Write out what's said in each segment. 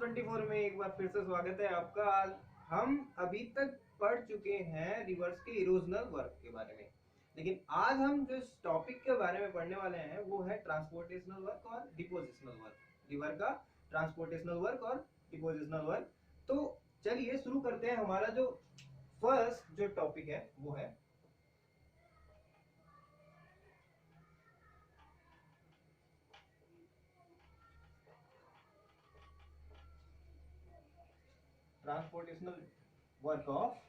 24 में एक बार फिर से स्वागत है आपका। हम अभी तक पढ़ चुके हैं रिवर्स के इरोजनल वर्क के बारे में, लेकिन आज हम जो टॉपिक के बारे में पढ़ने वाले हैं वो है ट्रांसपोर्टेशनल वर्क और डिपोजिशनल वर्क। रिवर का ट्रांसपोर्टेशनल वर्क और डिपोजिशनल वर्क। तो चलिए शुरू करते हैं। हमारा जो फर्स्ट जो टॉपिक है वो है ट्रांसपोर्टेशनल वर्क ऑफ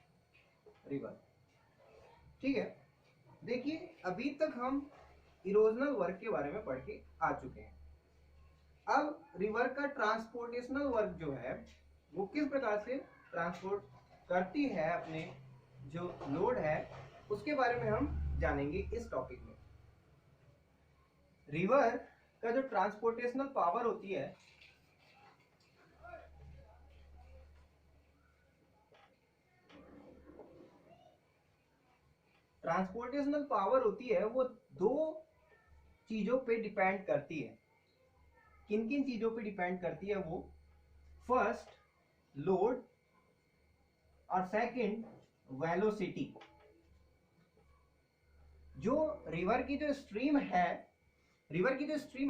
रिवर। ठीक है, देखिए अभी तक हम इरोजनल वर्क के बारे में पढ़ के आ चुके हैं। अब रिवर का ट्रांसपोर्टेशनल वर्क जो है वो किस प्रकार से ट्रांसपोर्ट करती है अपने जो लोड है उसके बारे में हम जानेंगे इस टॉपिक में। रिवर का जो ट्रांसपोर्टेशनल पावर होती है वो दो चीजों पे डिपेंड करती है। किन किन चीजों पे डिपेंड करती है वो? फर्स्ट लोड और सेकंड वेलोसिटी। जो रिवर की जो स्ट्रीम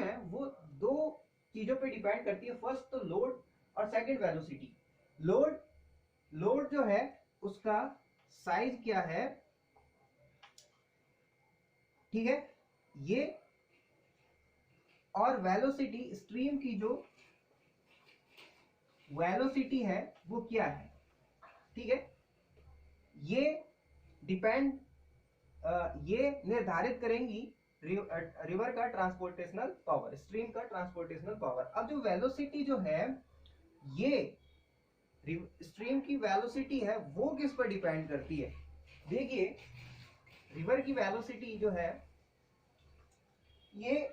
है वो दो चीजों पे डिपेंड करती है। फर्स्ट तो लोड और सेकंड वेलोसिटी। लोड जो है उसका साइज क्या है, ठीक है, ये, और वेलोसिटी, स्ट्रीम की जो वेलोसिटी है वो क्या है, ठीक है। ये डिपेंड ये निर्धारित करेंगी रिवर का ट्रांसपोर्टेशनल पावर, स्ट्रीम का ट्रांसपोर्टेशनल पावर। अब जो वेलोसिटी जो है, ये स्ट्रीम की वेलोसिटी है वो किस पर डिपेंड करती है? देखिए रिवर की वेलोसिटी जो है ये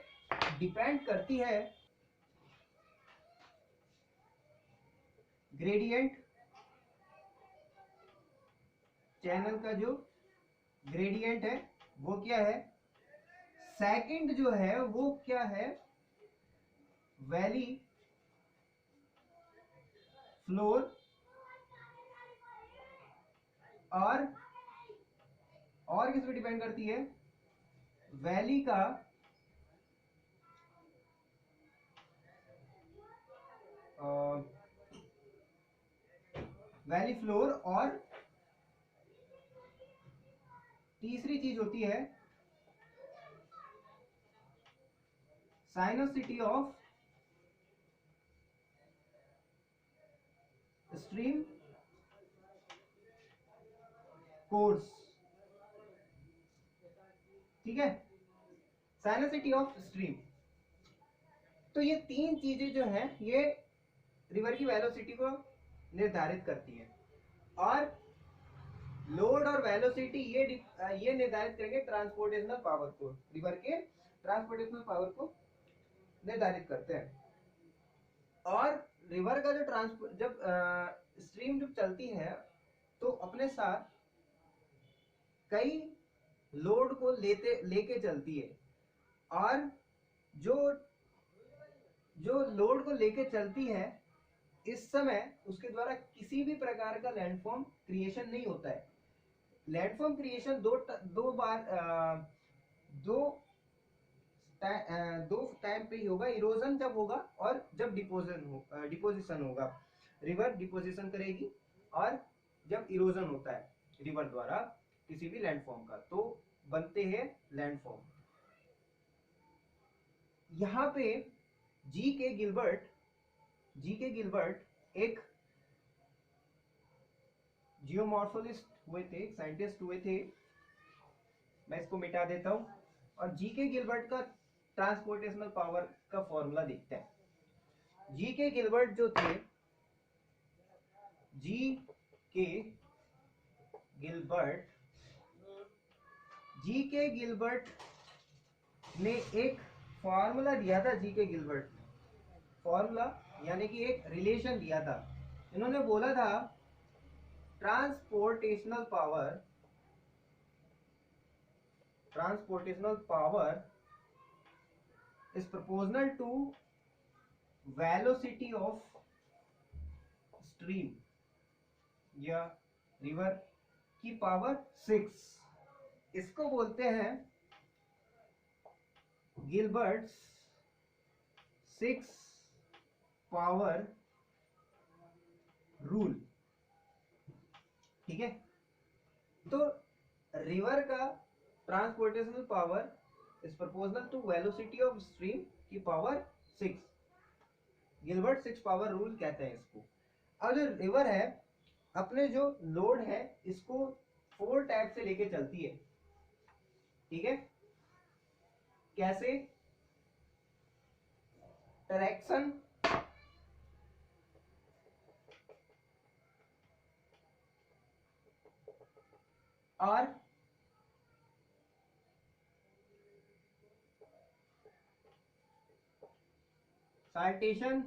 डिपेंड करती है ग्रेडियंट, चैनल का जो ग्रेडियंट है वो क्या है। सेकंड जो है वो क्या है, वैली फ्लोर, और किस पे डिपेंड करती है? वैली का वैली फ्लोर, और तीसरी चीज होती है साइनोसिटी ऑफ स्ट्रीम कोर्स, ठीक है, साइनोसिटी ऑफ स्ट्रीम। तो ये तीन चीजें जो हैं ये रिवर की वेलोसिटी को निर्धारित करती है, और लोड और वेलोसिटी ये निर्धारित करेंगे ट्रांसपोर्टेशनल पावर को, रिवर के ट्रांसपोर्टेशनल पावर को निर्धारित करते हैं। और रिवर का जो जब स्ट्रीम जब चलती है तो अपने साथ कई लोड को लेके चलती है, और जो लोड को लेके चलती है इस समय उसके द्वारा किसी भी प्रकार का लैंडफॉर्म क्रिएशन नहीं होता है। लैंडफॉर्म क्रिएशन दो टाइम पे ही होगा। इरोजन जब होगा और जब डिपोजिशन होगा। रिवर डिपोजिशन करेगी, और जब इरोजन होता है रिवर द्वारा किसी भी लैंडफॉर्म का तो बनते हैं लैंडफॉर्म। यहां पे जी के गिलबर्ट एक जियोमॉर्फोलिस्ट हुए थे, साइंटिस्ट हुए थे। मैं इसको मिटा देता हूं और जी के गिलबर्ट का ट्रांसपोर्टेशनल पावर का फॉर्मूला देखते हैं। जी के गिलबर्ट जो थे, जी के गिलबर्ट ने एक फॉर्मूला दिया था। जी के गिलबर्ट ने फॉर्मूला यानी कि एक रिलेशन दिया था। इन्होंने बोला था transportational power is proportional to velocity of stream या रिवर की पावर 6, इसको बोलते हैं गिलबर्ट्स 6 पावर रूल। ठीक है, तो रिवर का transportational power is proportional to velocity of stream की पावर 6। गिलबर्ट 6 पावर रूल कहते हैं इसको। अब जो रिवर है अपने जो लोड है इसको 4 टाइप से लेके चलती है। ठीक है, कैसे? ट्रैक्शन, और साल्टेशन,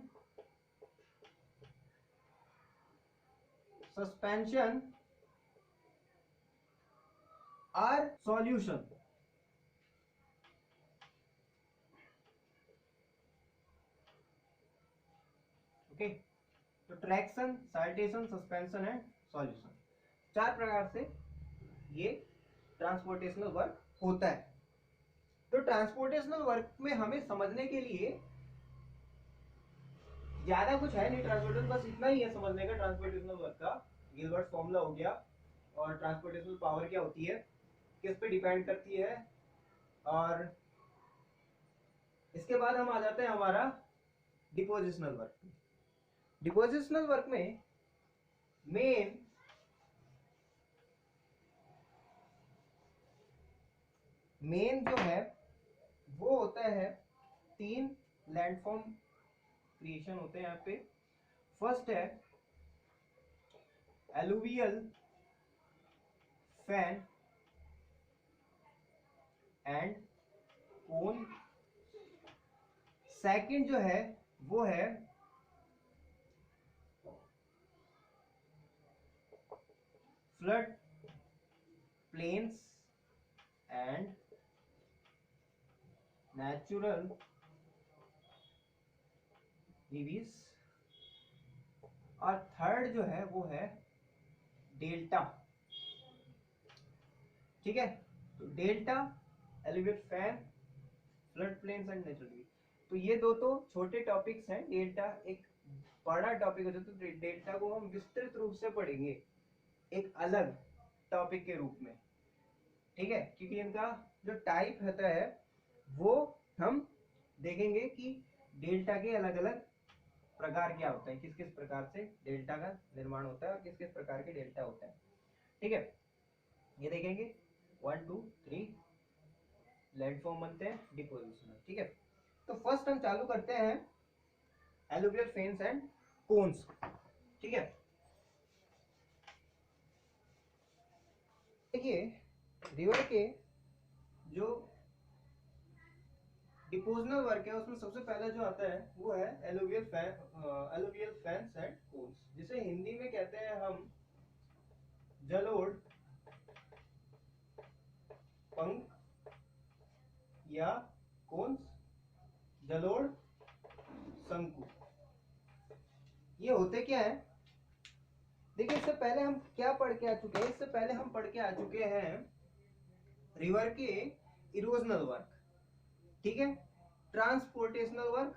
सस्पेंशन और सॉल्यूशन। ओके, तो traction, saltation, suspension and solution, 4 प्रकार से ये ट्रांसपोर्टेशनल वर्क होता है। तो ट्रांसपोर्टेशनल वर्क में हमें समझने के लिए ज्यादा कुछ है नहीं, ट्रांसपोर्टेशन बस इतना ही है समझने का ट्रांसपोर्टेशनल वर्क का। गिलबर्ट फॉर्मूला हो गया, और ट्रांसपोर्टेशनल पावर क्या होती है, किस पे डिपेंड करती है, और इसके बाद हम आ जाते हैं हमारा डिपोजिशनल वर्क। डिपोजिशनल वर्क में मेन जो है वो होता है 3 लैंडफॉर्म क्रिएशन होते हैं यहाँ पे। फर्स्ट है alluvial fan and cone. Second जो है वो है फ्लड प्लेन्स एंड नेचुरल रिवीज। और थर्ड जो है वो है डेल्टा। ठीक है, तो delta, elevate fan, flood plains and natural levees. तो ये दो तो छोटे टॉपिक्स हैं, डेल्टा एक बड़ा टॉपिक हो जाता है, तो डेल्टा को हम विस्तृत रूप से पढ़ेंगे एक अलग टॉपिक के रूप में। ठीक है, क्योंकि इनका जो टाइप होता है वो हम देखेंगे कि डेल्टा के अलग अलग प्रकार क्या होता है, किस किस प्रकार से डेल्टा का निर्माण होता है और किस किस प्रकार के डेल्टा होता है। ठीक है, ये देखेंगे 1 2 3 लैंडफॉर्म बनते हैं डिपोजिशनल। ठीक है, तो फर्स्ट हम चालू करते हैं एलुवियल फेन्स एंड कोन्स। ठीक है, देखिए रिवर के जो डिपोजिशनल वर्क है उसमें सबसे पहला जो आता है वो है एलुवियल फैन्स एंड कोन्स, जिसे हिंदी में कहते हैं हम जलोढ़, पंख या कोन्स, जलोढ़, शंकु। ये होते क्या है? देखिए इससे पहले हम क्या पढ़ के आ चुके हैं, इससे पहले हम पढ़ के आ चुके हैं रिवर के इरोजनल वर्क, ठीक है, ट्रांसपोर्टेशनल वर्क,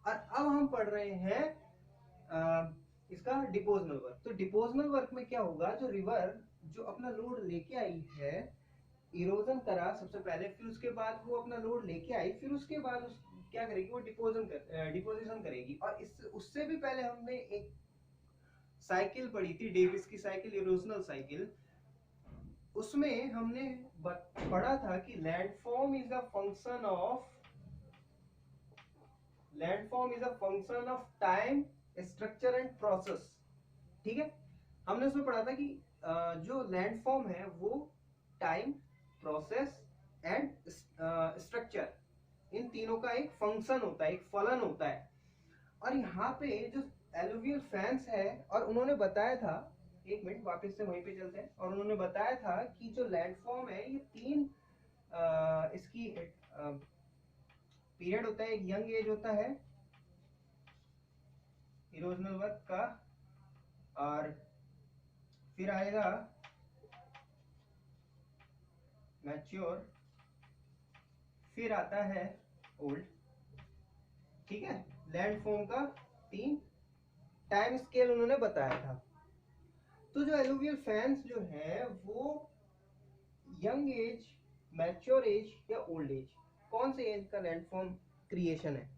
और अब हम पढ़ रहे हैं इसका डिपोजनल वर्क। तो डिपोजनल वर्क में क्या होगा, जो रिवर जो अपना लोड लेके आई है, इरोजन करा सबसे पहले, फिर उसके बाद वो अपना लोड लेके आई, फिर उसके बाद क्या करेगी, वो डिपोजिशन करेगी। और इस उससे भी पहले हमने एक साइकिल पढ़ी थी, डेविस की साइकिल, इरोजनल साइकिल। उसमें हमने पढ़ा था कि landform is a function of time, structure and process. ठीक है, हमने उसमें पढ़ा था कि जो लैंडफॉर्म है वो टाइम, प्रोसेस एंड स्ट्रक्चर, इन तीनों का एक फंक्शन होता है, एक फलन होता है। और यहाँ पे जो एलुवियल फैंस है, और उन्होंने बताया था, एक मिनट वापस से वहीं पे चलते हैं, और उन्होंने बताया था कि जो लैंडफॉर्म है ये 3 इसकी पीरियड होता है। एक यंग एज होता है इरोजनल वर्क का, और फिर आएगा मैच्योर, फिर आता है ओल्ड। ठीक है, लैंडफॉर्म का 3 टाइम स्केल उन्होंने बताया था। तो जो एलुवियल फैंस जो है वो यंग एज, मैच्योर एज या ओल्ड एज, कौन से एज का लैंडफॉर्म क्रिएशन है?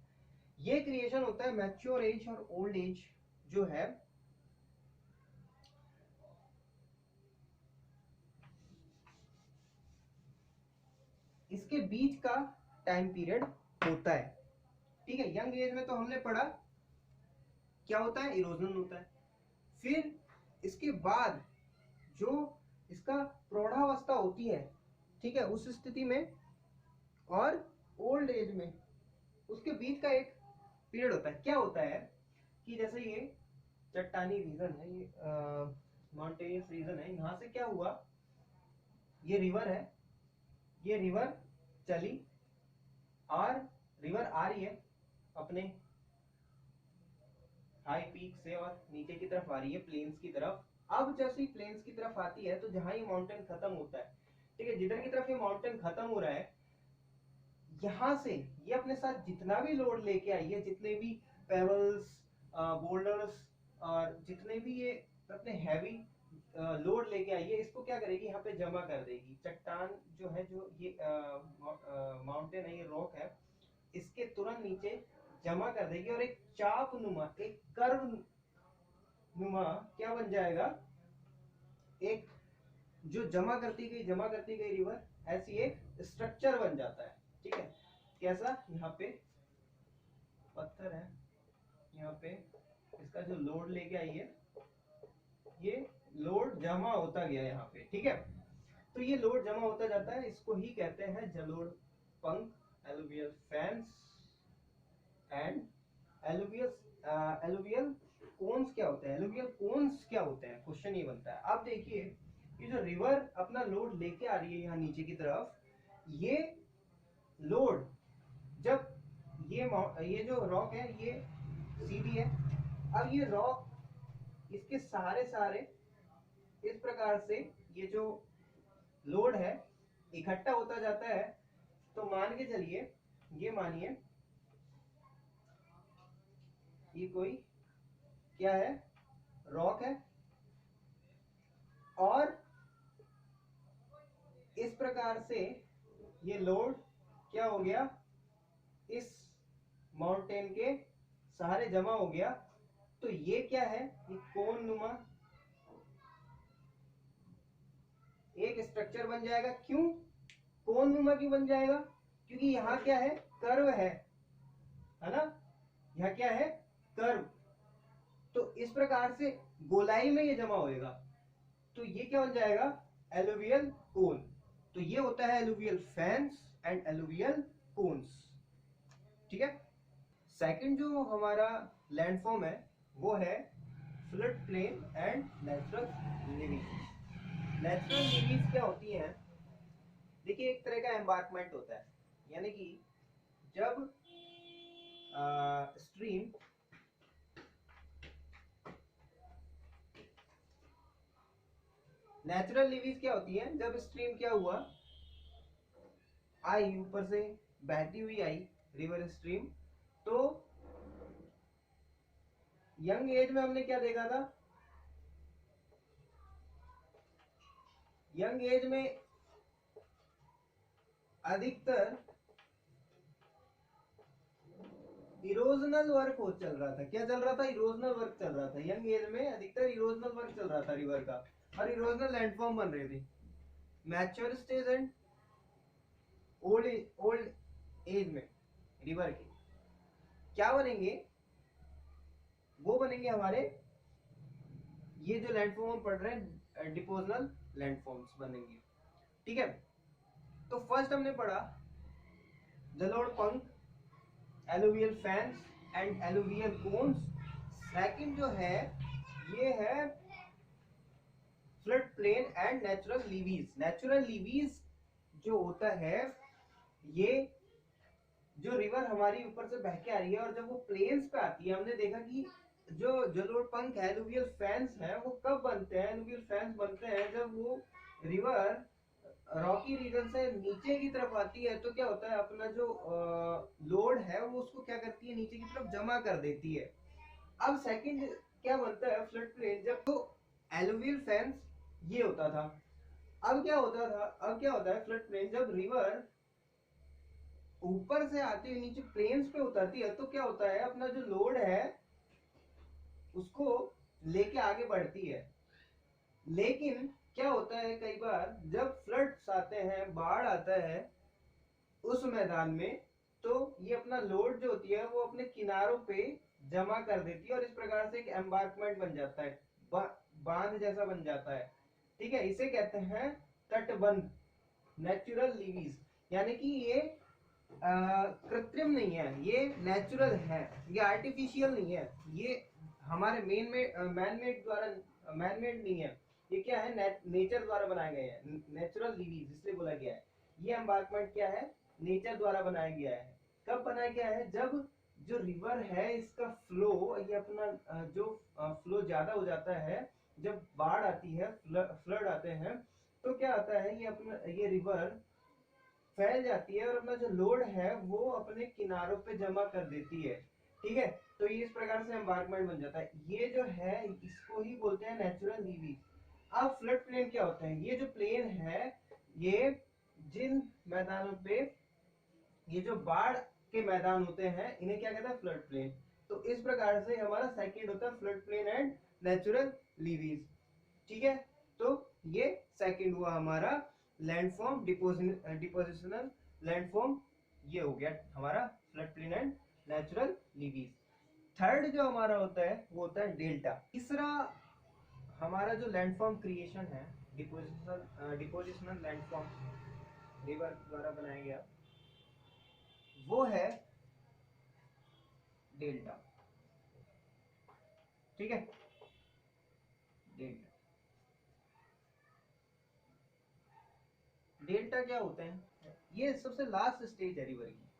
ये क्रिएशन होता है मैच्योर एज और ओल्ड एज जो है इसके बीच का टाइम पीरियड होता है। ठीक है, यंग एज में तो हमने पढ़ा क्या होता है, इरोजन होता है। फिर इसके बाद जो इसका प्रौढ़ावस्था होती है, ठीक है, उस स्थिति में, और ओल्ड एज में उसके बीच का एक पीरियड होता है। क्या होता है कि जैसे ये चट्टानी रीजन है, ये माउंटेनियस रीजन है, यहां से क्या हुआ, ये रिवर है, ये रिवर चली और रिवर आ रही है अपने हाई पीक से और नीचे की तरफ आ रही है प्लेन्स की तरफ। अब जैसे ही प्लेन्स की तरफ आती है तो जहां ये माउंटेन खत्म होता है, ठीक है, जिधर की तरफ ये माउंटेन खत्म हो रहा है, यहां से ये अपने साथ जितना भी लोड लेके आई है, जितने भी पेबल्स, बोल्डर्स और जितने भी ये अपने हैवी लोड लेके आई है, इसको क्या करेगी, यहाँ पे जमा कर देगी। चट्टान जो है, जो ये माउंटेन है, ये रॉक है, इसके तुरंत नीचे जमा कर देगी और एक चाप नुमा, एक कर्व नुमा क्या बन जाएगा, एक जो जमा करती गई रिवर, ऐसी एक स्ट्रक्चर बन जाता है। ठीक है, कैसा, यहाँ पे पत्थर है, यहाँ पे इसका जो लोड लेके आई है, ये लोड जमा होता गया यहाँ पे। ठीक है, तो ये लोड जमा होता जाता है, इसको ही कहते हैं जलोढ़ पंख, alluvial fans and alluvial cones. क्या होते हैं एलुवियल कोन्स, क्या होते हैं, क्वेश्चन ये बनता है। अब देखिए कि जो रिवर अपना लोड लेके आ रही है यहाँ नीचे की तरफ, ये लोड जब ये जो रॉक है ये सीधी है, अब ये रॉक इसके सहारे इस प्रकार से ये जो लोड है इकट्ठा होता जाता है। तो मान के चलिए, ये मानिए ये कोई क्या है, रॉक है, और इस प्रकार से ये लोड क्या हो गया, इस माउंटेन के सहारे जमा हो गया। तो ये क्या है, ये कोन नुमा एक स्ट्रक्चर बन जाएगा। क्यों कोन नुमा क्यों बन जाएगा, क्योंकि यहाँ क्या है, कर्व है ना, यहाँ क्या है, कर्व। तो इस प्रकार से गोलाई में ये जमा होएगा, तो ये क्या बन जाएगा, एलुवियल कोन। तो ये होता है alluvial fans and alluvial cones. ठीक है, सेकंड जो हमारा लैंडफॉर्म है वो है flood plain and natural levees. Natural levees क्या होती हैं, देखिए एक तरह का एम्बार्कमेंट होता है, यानी कि जब स्ट्रीम नेचुरल लीवीज क्या होती है, जब स्ट्रीम क्या हुआ, आई ऊपर से बहती हुई आई रिवर स्ट्रीम, तो यंग एज में हमने क्या देखा था, यंग एज में अधिकतर इरोजनल वर्क हो चल रहा था। क्या चल रहा था, इरोजनल वर्क चल रहा था। यंग एज में अधिकतर इरोजनल वर्क चल रहा था रिवर का, और इरोजनल लैंडफॉर्म बन रहे थे। Mature stage and old age में रिवर के क्या बनेंगे, वो बनेंगे हमारे ये जो लैंडफॉर्म हम पढ़ रहे हैं, डिपोजनल लैंडफॉर्म्स बनेंगे। ठीक है, तो फर्स्ट हमने पढ़ा जलोढ़ पंख, alluvial fans and alluvial cones. Second जो है ये है flood plain and natural levees. Natural levees जो होता है, ये जो रिवर हमारी ऊपर से बह के आ रही है और जब वो प्लेन्स पे आती है, हमने देखा कि जो जलोढ़ है, एलुवियल फैंस हैं, वो कब बनते हैं? एलुवियल फैंस बनते हैं जब वो रिवर रॉकी रीजन से नीचे की तरफ आती है। तो क्या होता है, अपना जो लोड है वो उसको क्या करती है, नीचे की तरफ जमा कर देती है। अब सेकंड क्या बनता है, फ्लड प्लेन। जब तो एलुवियल फैंस ये होता था। अब क्या होता था, अब क्या होता है, फ्लड प्लेन जब रिवर ऊपर से आती हुई नीचे प्लेन्स पे उतरती है, तो क्या होता है, अपना जो लोड है उसको लेके आगे बढ़ती है। लेकिन क्या होता है, कई बार जब फ्लड्स आते हैं, बाढ़ आता है उस मैदान में, तो ये अपना लोड जो होती है वो अपने किनारों पे जमा कर देती है, और इस प्रकार से एक एम्बार्कमेंट बन जाता है, बांध जैसा बन जाता है। ठीक है, इसे कहते हैं तटबंध, नेचुरल लीवीज। यानी कि ये कृत्रिम नहीं है, ये नेचुरल है, ये आर्टिफिशियल नहीं है, ये हमारे मैन मेड द्वारा, मैन मेड नहीं है। ये क्या है, नेचर द्वारा बनाए गए हैं, नेचुरल लीवीज इसलिए बोला गया है। ये एम्बार्कमेंट क्या है, नेचर द्वारा बनाया गया है। कब बनाया गया है, जब जो रिवर है इसका फ्लो, ये अपना जो फ्लो ज्यादा हो जाता है, जब बाढ़ आती है, फ्लड आते हैं, तो क्या आता है, ये अपना ये रिवर फैल जाती है और अपना जो लोड है वो अपने किनारों पे जमा कर देती है। ठीक है, तो ये इस प्रकार से एम्बार्कमेंट बन जाता है। ये जो है इसको ही बोलते हैं नेचुरल लीवी। अब फ्लड प्लेन क्या होता है, ये जो प्लेन है, ये जिन मैदानों पे ये जो बाढ़ के मैदान होते हैं, इन्हें क्या कहते हैं, फ्लड प्लेन। तो इस प्रकार से हमारा सेकंड होता है flood plain and natural levees. ठीक है, तो ये सेकंड हुआ हमारा लैंडफॉर्म, डिपोजिशनल लैंडफॉर्म, ये हो गया हमारा flood plain and natural levees. Third जो हमारा होता है वो होता है डेल्टा। तीसरा हमारा जो लैंडफॉर्म क्रिएशन है, डिपोजिशनल लैंडफॉर्म रिवर द्वारा बनाया गया, वो है डेल्टा। ठीक है, डेल्टा, डेल्टा क्या होते हैं, ये सबसे लास्ट स्टेज है रिवर की।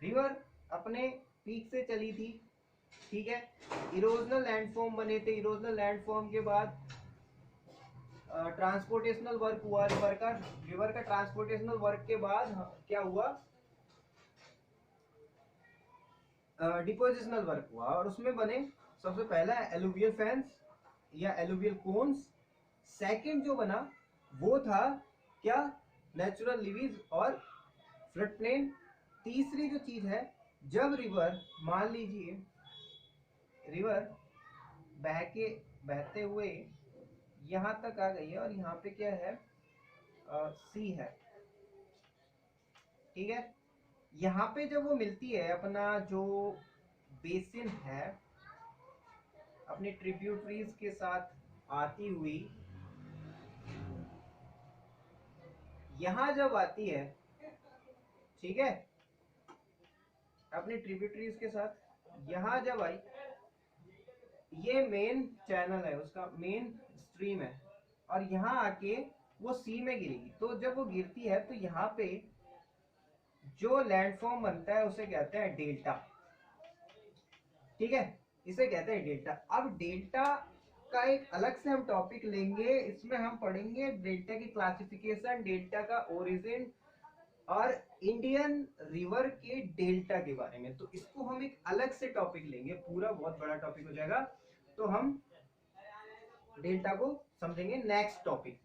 रिवर अपने पीक से चली थी, ठीक है, इरोजनल लैंडफॉर्म बने थे, इरोजनल लैंडफॉर्म के बाद ट्रांसपोर्टेशनल वर्क हुआ रिवर का ट्रांसपोर्टेशनल वर्क के बाद क्या हुआ, डिपोजिशनल वर्क हुआ, और उसमें बने सबसे पहला एलुवियल फैंस या एलुवियल कोन्स। सेकंड जो बना वो था क्या, नेचुरल लिवीज और फ्लड प्लेन। तीसरी जो चीज है, जब रिवर, मान लीजिए रिवर बहते हुए यहां तक आ गई है, और यहाँ पे क्या है, सी है। ठीक है, यहाँ पे जब वो मिलती है, अपना जो बेसिन है अपनी ट्रिब्यूटरीज के साथ आती हुई, यहां जब आती है, ठीक है, अपनी ट्रिब्यूटरीज के साथ यहां जब आई, ये मेन चैनल है, उसका मेन स्ट्रीम है, और यहां आके वो सी में गिरेगी। तो जब वो गिरती है तो यहाँ पे जो लैंडफॉर्म बनता है उसे कहते हैं डेल्टा। ठीक है, इसे कहते हैं डेल्टा। अब डेल्टा का एक अलग से हम टॉपिक लेंगे, इसमें हम पढ़ेंगे डेल्टा की क्लासिफिकेशन, डेल्टा का ओरिजिन, और इंडियन रिवर के डेल्टा के बारे में। तो इसको हम एक अलग से टॉपिक लेंगे, पूरा बहुत बड़ा टॉपिक हो जाएगा। तो हम डेल्टा को समझेंगे नेक्स्ट टॉपिक।